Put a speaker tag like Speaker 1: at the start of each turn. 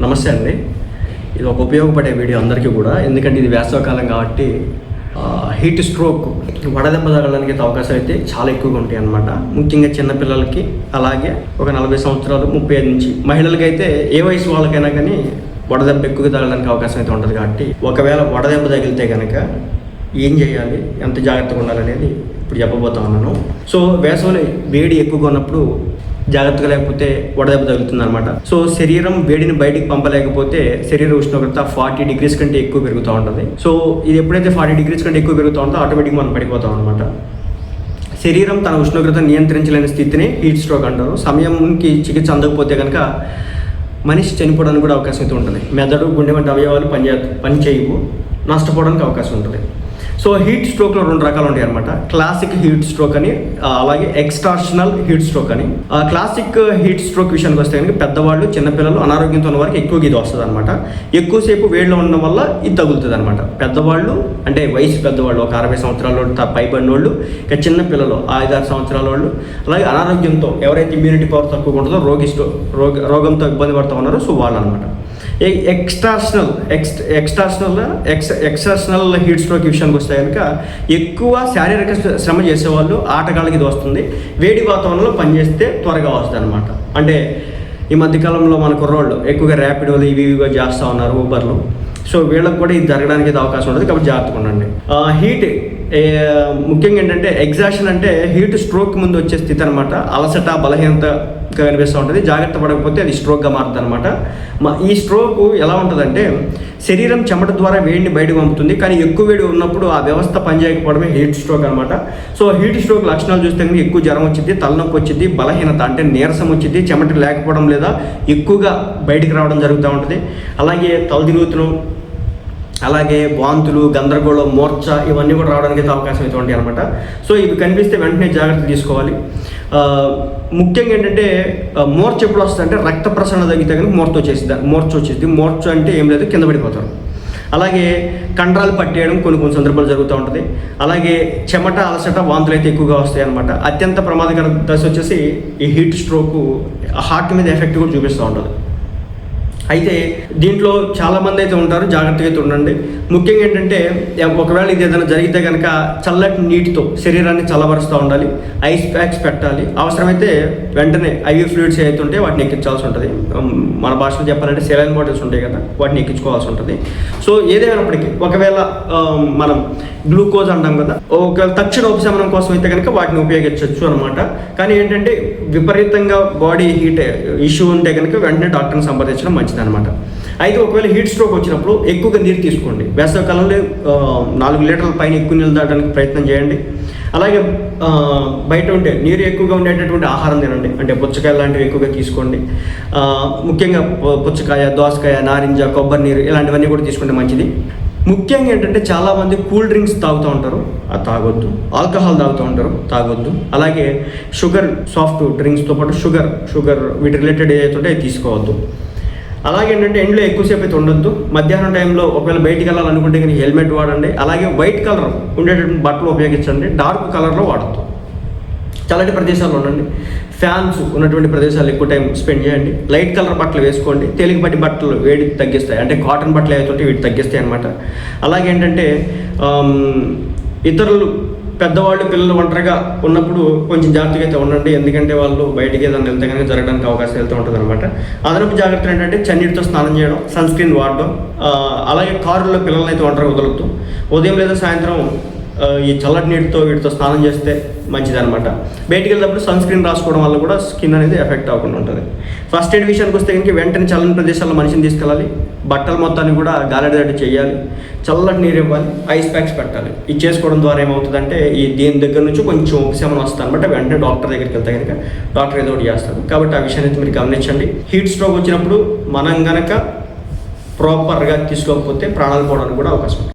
Speaker 1: నమస్తే అండి. ఇది ఒక ఉపయోగపడే వీడియో అందరికీ కూడా, ఎందుకంటే ఇది వేసవకాలం కాబట్టి హీట్ స్ట్రోక్ వడదెబ్బ తగలడానికి అవకాశాలు అయితే చాలా ఎక్కువగా ఉంటాయి అన్నమాట. ముఖ్యంగా చిన్నపిల్లలకి, అలాగే ఒక 40 సంవత్సరాలు 35 నుంచి మహిళలకి అయితే ఏ వయసు వాళ్ళకైనా కానీ వడదెబ్బ ఎక్కువగా తగలడానికి అవకాశం అయితే ఉంటుంది. కాబట్టి ఒకవేళ వడదెబ్బ తగిలితే కనుక ఏం చేయాలి, ఎంత జాగ్రత్తగా ఉండాలనేది ఇప్పుడు చెప్పబోతా ఉన్నాను. సో వేసవిలో వేడి ఎక్కువగా ఉన్నప్పుడు జాగ్రత్తగా లేకపోతే వడదెబ్బ తగులుతుంది అనమాట. సో శరీరం వేడిని బయటికి పంపలేకపోతే శరీర ఉష్ణోగ్రత 40 degrees కంటే ఎక్కువ పెరుగుతూ ఉంటుంది. సో ఇది ఎప్పుడైతే 40 degrees కంటే ఎక్కువ పెరుగుతూ ఉంటుందో ఆటోమేటిక్గా మనం పడిపోతాం అనమాట. శరీరం తన ఉష్ణోగ్రత నియంత్రించలేని స్థితిని హీట్ స్ట్రోక్ అంటారు. సమయంకి చికిత్స అందకపోతే కనుక మనిషి చనిపోవడానికి కూడా అవకాశం అయితే ఉంటుంది. మెదడు, గుండె వంటి అవయవాలు పని చేయవు, నష్టపోవడానికి అవకాశం ఉంటుంది. సో హీట్ స్ట్రోక్లో 2 రకాలు ఉంటాయి అనమాట. క్లాసిక్ హీట్ స్ట్రోక్ అని, అలాగే ఎక్స్టార్షనల్ హీట్ స్ట్రోక్ అని. క్లాసిక్ హీట్ స్ట్రోక్ విషయానికి వస్తే కనుక పెద్దవాళ్ళు, చిన్నపిల్లలు, అనారోగ్యంతో ఉన్న వారికి ఎక్కువగా ఇది వస్తుంది అనమాట. ఎక్కువసేపు వేడిలో ఉండడం వల్ల ఇది తగులుతుంది అనమాట. పెద్దవాళ్ళు అంటే వయసు పెద్దవాళ్ళు, ఒక 60 సంవత్సరాల వాళ్ళు పైబడిన వాళ్ళు, ఇక చిన్నపిల్లలు 5-6 సంవత్సరాల వాళ్ళు, అలాగే అనారోగ్యంతో ఎవరైతే ఇమ్యూనిటీ పవర్ తక్కువ ఉంటుందో రోగంతో ఇబ్బంది పడుతూ ఉన్నారో సో వాళ్ళు అనమాట. ఎక్స్టార్షనల్ హీట్ స్ట్రోక్ విషయానికి వస్తే కనుక ఎక్కువ శారీరక శ్రమ చేసేవాళ్ళు, ఆటగాళ్ళకి ఇది వస్తుంది. వేడి వాతావరణంలో పనిచేస్తే త్వరగా వస్తుంది అనమాట. అంటే ఈ మధ్యకాలంలో మన కుర్రోళ్ళు ఎక్కువగా ర్యాపిడోలు ఇవిగా చేస్తూ ఉన్నారు, ఊబర్లు. సో వీళ్ళకి కూడా ఇది జరగడానికి అయితే అవకాశం ఉంటుంది. కాబట్టి జాగ్రత్తగా ఉండండి. హీట్ ముఖ్యంగా ఏంటంటే ఎగ్జాషన్ అంటే హీట్ స్ట్రోక్ ముందు వచ్చే స్థితి అనమాట. అలసట, బలహీనత కనిపిస్తూ ఉంటుంది. జాగ్రత్త పడకపోతే అది స్ట్రోక్గా మారుతుంది అనమాట. ఈ స్ట్రోక్ ఎలా ఉంటుందంటే శరీరం చెమట ద్వారా వేడిని బయటకు పంపుతుంది, కానీ ఎక్కువ వేడి ఉన్నప్పుడు ఆ వ్యవస్థ పనిచేయకపోవడమే హీట్ స్ట్రోక్ అనమాట. సో హీట్ స్ట్రోక్ లక్షణాలు చూస్తే ఎక్కువ జ్వరం వచ్చింది, తలనొప్పి వచ్చింది, బలహీనత అంటే నీరసం వచ్చింది, చెమట లేకపోవడం లేదా ఎక్కువగా బయటికి రావడం జరుగుతూ ఉంటుంది. అలాగే తలదిరుగుతడం, అలాగే వాంతులు, గందరగోళం, మూర్ఛ ఇవన్నీ కూడా రావడానికి అయితే అవకాశం అయితే ఉంటాయి అనమాట. సో ఇవి కనిపిస్తే వెంటనే జాగ్రత్త తీసుకోవాలి. ముఖ్యంగా ఏంటంటే మూర్ఛ ఎప్పుడు వస్తుంది అంటే రక్త ప్రసరణ తగ్గితే కనుక మూర్ఛ వచ్చేసింది. మూర్ఛ అంటే ఏం లేదు, కింద పడిపోతారు. అలాగే కండరాలు పట్టేయడం కొన్ని సందర్భాలు జరుగుతూ ఉంటుంది. అలాగే చెమట, అలసట, వాంతులు అయితే ఎక్కువగా వస్తాయి అనమాట. అత్యంత ప్రమాదకర దశ వచ్చేసి ఈ హీట్ స్ట్రోక్ హార్ట్ మీద ఎఫెక్ట్ కూడా చూపిస్తూ ఉంటుంది. అయితే దీంట్లో చాలామంది అయితే ఉంటారు, జాగ్రత్తగా అయితే ఉండండి. ముఖ్యంగా ఏంటంటే ఒకవేళ ఇది ఏదైనా జరిగితే కనుక చల్లటి నీటితో శరీరాన్ని చల్లబరుస్తూ ఉండాలి. ఐస్ ప్యాక్స్ పెట్టాలి. అవసరమైతే వెంటనే ఐవీ ఫ్లూయిడ్స్ అయితే ఉంటే వాటిని ఎక్కించాల్సి ఉంటుంది. మన భాషలో చెప్పాలంటే సెలైన్ బాటిల్స్ ఉంటాయి కదా, వాటిని ఎక్కించుకోవాల్సి ఉంటుంది. సో ఏదేమైనప్పటికీ ఒకవేళ మనం గ్లూకోజ్ అంటాం కదా, ఒకవేళ తక్షణ ఉపశమనం కోసం అయితే కనుక వాటిని ఉపయోగించవచ్చు అనమాట. కానీ ఏంటంటే విపరీతంగా బాడీ హీట్ ఇష్యూ ఉంటే కనుక వెంటనే డాక్టర్ని సంప్రదించడం మంచిది అనమాట. అయితే ఒకవేళ హీట్ స్ట్రోక్ వచ్చినప్పుడు ఎక్కువగా నీరు తీసుకోండి. వేసవికాలంలో 4 లీటర్ల పైన ఎక్కువ నీళ్ళు తాగడానికి ప్రయత్నం చేయండి. అలాగే బయట ఉంటే నీరు ఎక్కువగా ఉండేటటువంటి ఆహారం తినండి. అంటే పుచ్చకాయ లాంటివి ఎక్కువగా తీసుకోండి. ముఖ్యంగా పుచ్చకాయ, దోసకాయ, నారింజ, కొబ్బరి నీరు ఇలాంటివన్నీ కూడా తీసుకుంటే మంచిది. ముఖ్యంగా ఏంటంటే చాలామంది కూల్ డ్రింక్స్ తాగుతూ ఉంటారు, అది తాగొద్దు. ఆల్కహాల్ తాగుతూ ఉంటారు, తాగొద్దు. అలాగే షుగర్, సాఫ్ట్ డ్రింక్స్తో పాటు షుగర్ వీటి రిలేటెడ్ ఏదైతే ఉంటే అది తీసుకోవద్దు. అలాగే ఏంటంటే ఎండలో ఎక్కువసేపు అయితే ఉండొద్దు. మధ్యాహ్నం టైంలో ఒకవేళ బయటికి వెళ్ళాలనుకుంటే కానీ హెల్మెట్ వాడండి. అలాగే వైట్ కలర్ ఉండేటటువంటి బట్టలు ఉపయోగించండి, డార్క్ కలర్లో వాడద్దు. చల్లటి ప్రదేశాల్లో ఉండండి. ఫ్యాన్స్ ఉన్నటువంటి ప్రదేశాలు ఎక్కువ టైం స్పెండ్ చేయండి. లైట్ కలర్ బట్టలు వేసుకోండి. తేలికపాటి బట్టలు వేడి తగ్గిస్తాయి, అంటే కాటన్ బట్టలు ఏవైతే వీటి తగ్గిస్తాయి అనమాట. అలాగే ఏంటంటే ఇతరులు, పెద్దవాళ్ళు, పిల్లలు ఒంటరిగా ఉన్నప్పుడు కొంచెం జాగ్రత్తగా అయితే ఉండండి. ఎందుకంటే వాళ్ళు బయటికి ఏదైనా వెళ్తే కనుక జరగడానికి అవకాశం వెళ్తూ ఉంటుంది అనమాట. అదనపు జాగ్రత్తలు ఏంటంటే చన్నీటితో స్నానం చేయడం, సన్ స్క్రీన్ వాడడం, అలాగే కారులో పిల్లల్ని అయితే ఒంటరిగా వదలొద్దు. ఉదయం లేదా సాయంత్రం ఈ చల్లటి వీటితో స్నానం చేస్తే మంచిదన్నమాట. బయటికి వెళ్ళినప్పుడు సన్ స్క్రీన్ రాసుకోవడం వల్ల కూడా స్కిన్ అనేది ఎఫెక్ట్ అవ్వకుండా ఉంటుంది. ఫస్ట్ ఎయిడ్ విషయానికి వస్తే కనుక వెంటనే చల్లని ప్రదేశాల్లో మనిషిని తీసుకెళ్ళాలి. బట్టలు మొత్తాన్ని కూడా గాలిడేటట్టు చేయాలి. చల్లటి నీరు ఇవ్వాలి. ఐస్ ప్యాక్స్ పెట్టాలి. ఇది చేసుకోవడం ద్వారా ఏమవుతుందంటే దీని దగ్గర నుంచి కొంచెం ఉపశమనం వస్తుంది అనమాట. వెంటనే డాక్టర్ దగ్గరికి వెళ్తే కనుక డాక్టర్ ఏదో ఒకటి చేస్తారు. కాబట్టి ఆ విషయాన్ని అయితే మీరు గమనించండి. హీట్ స్ట్రోక్ వచ్చినప్పుడు మనం కనుక ప్రాపర్గా తీసుకోకపోతే ప్రాణాలు పోవడానికి కూడా అవకాశం ఉంది.